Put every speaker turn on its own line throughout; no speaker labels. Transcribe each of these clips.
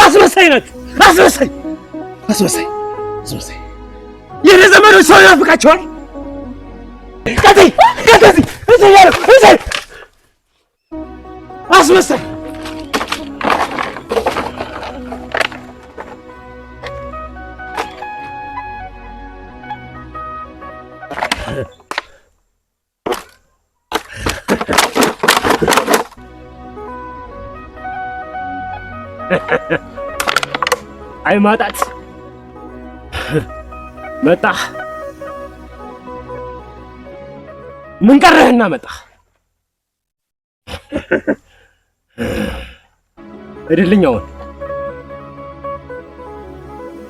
አስመሳይ ናት። አስመሳይ የኔ ዘመዶች ሰው ይናፍቃቸዋል። ከዚህ እዚህ ያለው እዚህ አስመሳይ አይ ማጣት መጣ። ምን ቀረህና መጣ? እድልኝ አሁን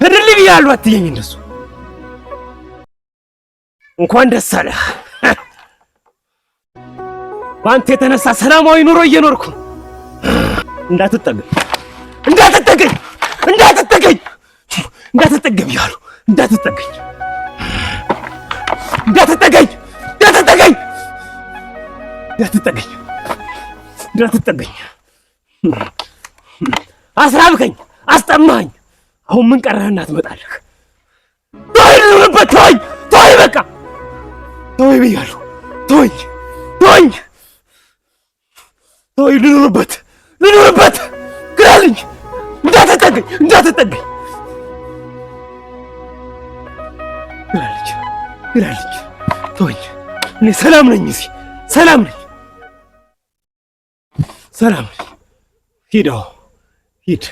እድልኝ ብያለሁ። አትየኝ እንደሱ። እንኳን ደስ አለህ። በአንተ የተነሳ ሰላማዊ ኑሮ እየኖርኩ እንዳትጠገኝ ብያለሁ። እንዳትጠገኝ አስራብከኝ፣ አስጠማኝ። አሁን ምን ቀረህና ትመጣለህ? ተወኝ፣ በቃ ተወኝ ብያለሁ። ተወኝ፣ ልኑርበት። ግራልኝ፣ እንዳትጠገኝ ግራልኝ። ተወኝ፣ እኔ ሰላም ነኝ። ሂድ፣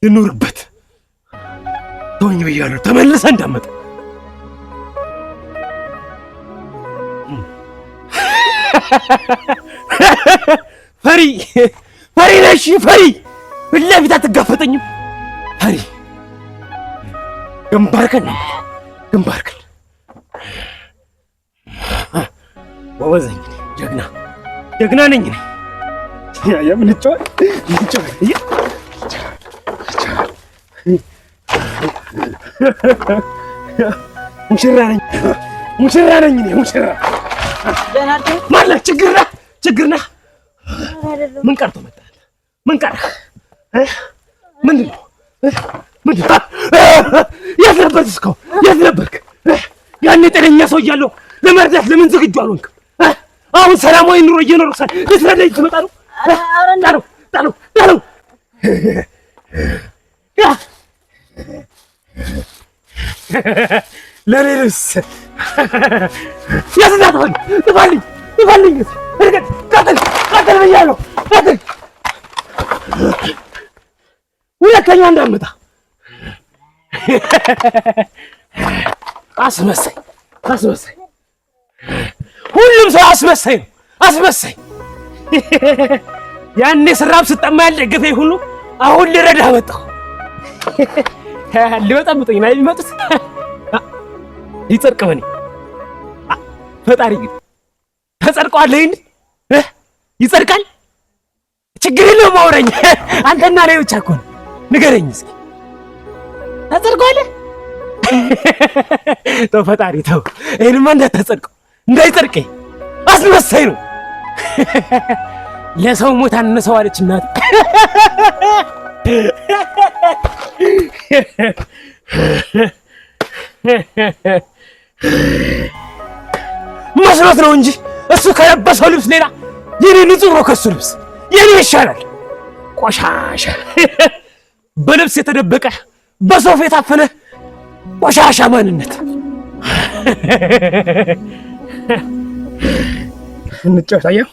ልኑርበት። ተወኝ ብያለሁ። ተመልሰህ እንዳትመጣ። ፈሪ ነሽ። ፊት ለፊት አትጋፈጠኝም። ፈሪ ግንባርክን ጎበዝ ነኝ። ጀግና ነኝ። ሙሽራ ነኝ። ማለህ ችግር ነህ። ምን ቀርቶ መጣህ? ምን ቀረህ? ምንድን ነው? የት ነበርክ እስካሁን? የት ነበርክ? ያኔ ጤነኛ ሰው እያለሁ ለመርዳት ለምን ዝግጁ አልሆንክም? አሁን ሰላማዊ ኑሮ እየኖርክ ሳል ልትረዳኝ ትመጣ ነው? ጣለው። ለኔ ልብስ ያስዳታል። ጥፋልኝ። ቀጥል ብያለሁ። ሁለተኛ እንዳትመጣ። አስመሳይ ሁሉም ሰው አስመሳይ ነው። ያኔ ስራብ ስጠማ ያልደገፈኝ ሁሉ አሁን ልረዳህ መጣሁ። ሊበጠብጡኝ ነው የሚመጡት። ይጸድቅ በኔ ፈጣሪ ግን ተጸድቀዋል። ይጸድቃል። ችግር የለውም። አውረኝ። አንተና እኔ ብቻ እኮ ነው። ንገረኝ እስኪ ተጸድቀዋል? ተው ፈጣሪ ተው። ይሄንማ እንዳይጸድቀኝ። አስመሳይ ነው። ለሰው ሞት አነሰው አለች እናት። መስሎት ነው እንጂ እሱ ከለበሰው ልብስ ሌላ የኔ ንጹህ ነው። ከሱ ልብስ የኔ ይሻላል። ቆሻሻ በልብስ የተደበቀ በሶፍ የታፈነ ቆሻሻ ማንነት። እንጫወት። አየሁ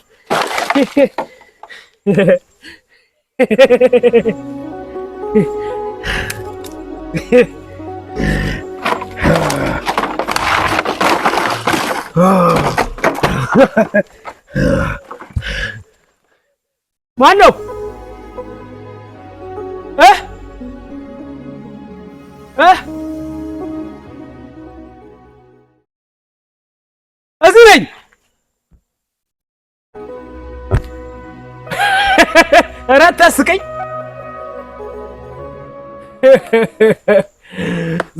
ማን ነው? እዚህ ነኝ። ኧረ አታስቀኝ።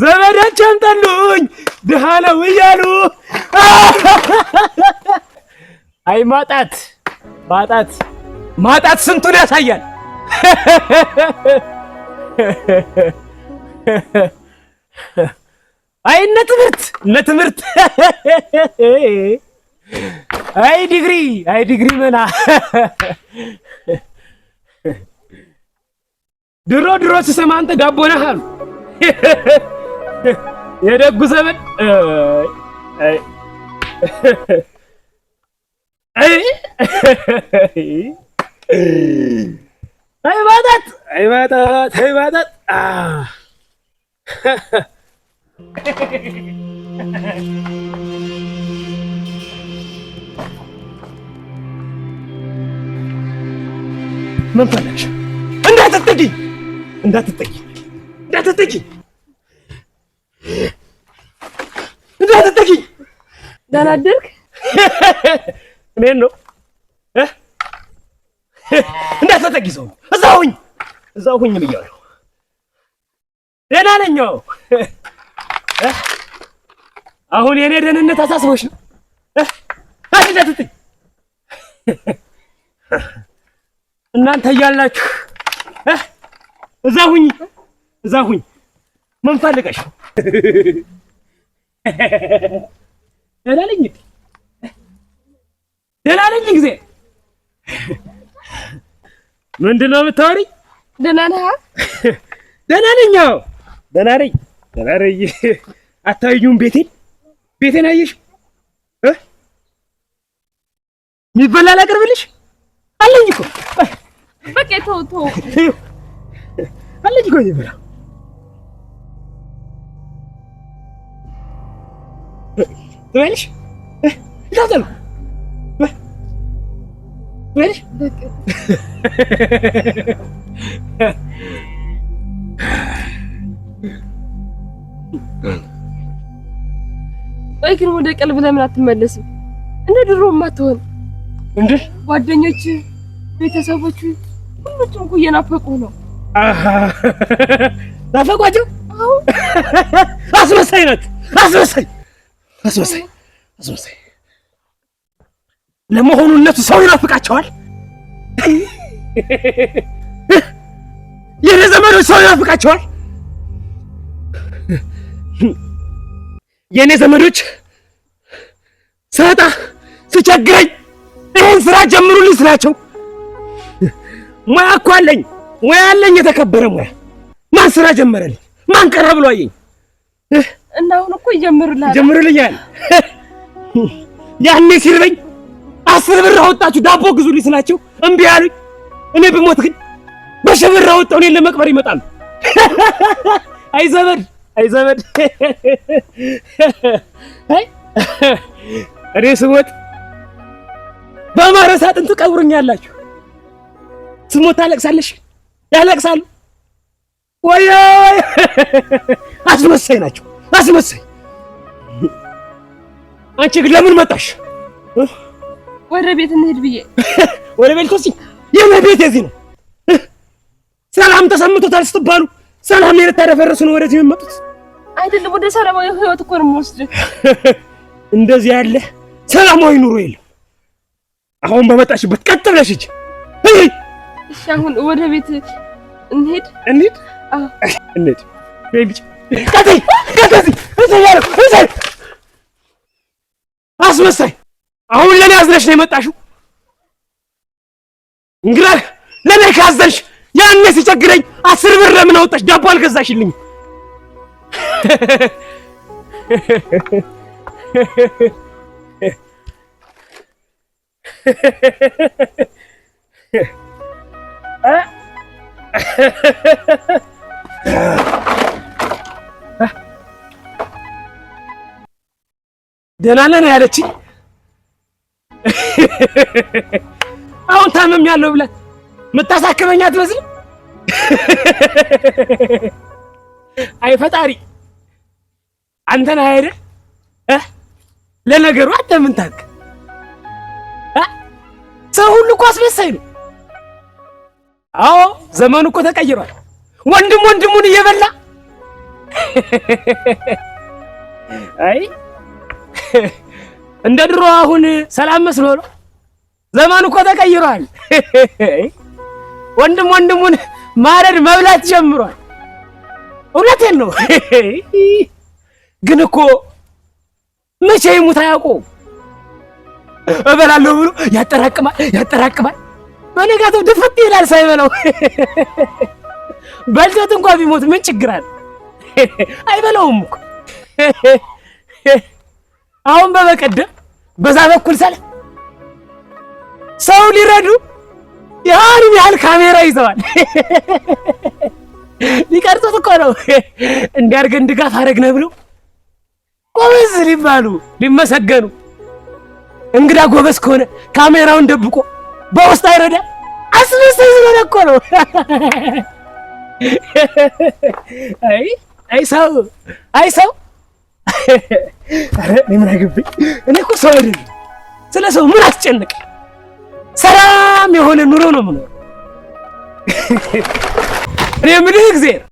ዘመዶች አምጣሉኝ ድሃ ነው እያሉ። አይ ማጣት ስንቱን ያሳያል። አይ እነ ትምህርት አይ ዲግሪ መና ድሮ ስሰማ አንተ ዳቦ ነህ አሉ የደጉ ዘመን አይ ማጣት ምን ፈለግሽ? እንዳትጠጊ
ደህና አደርክ?
እኔን ነው እንዳትጠጊ ሰው እዛው ሁኝ ብያለሁ። ደህና ነኝ። አሁን የኔ ደህንነት አሳስቦሽ ነው? እንዳትጠጊ እናንተ እያላችሁ እዛ ሁኝ ምን ፈልገሽ? ደህና ነኝ ጊዜ ምንድን ነው የምታወሪኝ?
ደህና ነህ?
ደህና ነኝ። አታዩም? ቤቴን አየሽ? የሚበላ ላቅርብልሽ? አለኝ እኮ
በቃ ተው
አለኝ እኮ የሚበላ ትበልሽ ይታዘሉ ትበልሽ
ወይ ግን ወደ ቀልብ ለምን አትመለስም? እንደ ድሮም አትሆን
እንዴ?
ጓደኞች፣ ቤተሰቦች ሁሉም እኮ እየናፈቁ ነው።
ናፈቋቸው?
አዎ።
አስመሳይ ናት። አስመሳይ ለመሆኑ እነሱ ሰው ይናፍቃቸዋል? የኔ ዘመዶች ሰው ይናፍቃቸዋል? የኔ ዘመዶች ስወጣ ስቸግረኝ ይህን ስራ ጀምሩልኝ ስላቸው ሙያ እኮ አለኝ፣ የተከበረ ሙያ። ማን ስራ ጀመረልኝ? ማን ቀረ ብሎ አየኝ?
እና አሁን እኮ
ይጀምሩልኛል። ያኔ ሲርበኝ 10 ብር አወጣችሁ ዳቦ ግዙልኝ ስላቸው እምቢ አሉኝ። እኔ ብሞት ግን በ1000 ብር አወጣው እኔን ለመቅበር ይመጣሉ። አይ ዘመድ እኔ ስሞት በማረሳ አጥንት ቀብሩኛላችሁ። ስሞት ታለቅሳለሽ፣ ያለቅሳሉ። ወይ አስመሳይ ናቸው። አንቺ ግን ለምን መጣሽ?
ወደ ቤት እንሂድ ብዬ።
ወደ ቤት ኮሲ የኔ ቤት እዚህ ነው። ሰላም ተሰምቶታል ስትባሉ ሰላም ልታደፈርሱ ነው ወደዚህ የመጡት?
አይደለም፣ ወደ ሰላማዊ ህይወት እኮ ነው የምወስድህ።
እንደዚህ ያለ ሰላማዊ ኑሮ የለም። አሁን በመጣሽበት ቀጥ ብለሽ ሂጂ።
እሺ፣ አሁን ወደ ቤት እንሂድ።
አዎ እንሂድ። ቤቢጭ ቀጥይ እሰይ አስመሳይ። አሁን ለኔ አዝነሽ ነው የመጣሽው? እንግዲህ ለኔ ካዘንሽ ያኔ ሲቸግረኝ 10 ብር ለምን አወጣሽ ዳቦ አልገዛሽልኝ? ደህና ነህ ነው ያለችኝ። አሁን ታመሚያለሁ ብለህ የምታሳክመኝ አትመስልም? አይ ፈጣሪ አንተን አይደል? ለነገሩ አንተ ምን ታውቅ? ሰው ሁሉ እኮ አስመሳይ ነው። አዎ ዘመኑ እኮ ተቀይሯል። ወንድሙን እየበላ አይ እንደ ድሮ አሁን ሰላም መስሎ ነው። ዘመኑ እኮ ተቀይሯል። ወንድሙን ማረድ መብላት ጀምሯል። እውነቴን ነው። ግን እኮ መቼ ይሙት አያውቀውም። እበላለሁ ብሎ ያጠራቅማል። በነጋታው ድፍት ይላል ሳይበላው። በልቶት እንኳን ቢሞት ምን ችግር አለ? አይበላውም እኮ። አሁን በቀደም በዛ በኩል ሰው ሊረዱ ያን ያህል ካሜራ ይዘዋል። ሊቀርጹት እኮ ነው። እንዲያርገን ድጋፍ አደረግነ ብለው ጎበዝ ሊባሉ ሊመሰገኑ። እንግዳ ጎበዝ ከሆነ ካሜራውን ደብቆ በውስጥ አይረዳ አስመሳይ ስለሆነ እኮ ነው። አይ ሰው እኔ ምን አገባኝ? እኔ እኮ ሰው አይደለም። ስለ ሰው ምን አስጨንቅ? ሰላም የሆነ ኑሮ ነው የምኖረው። እኔ የምልህ እግዚአብሔር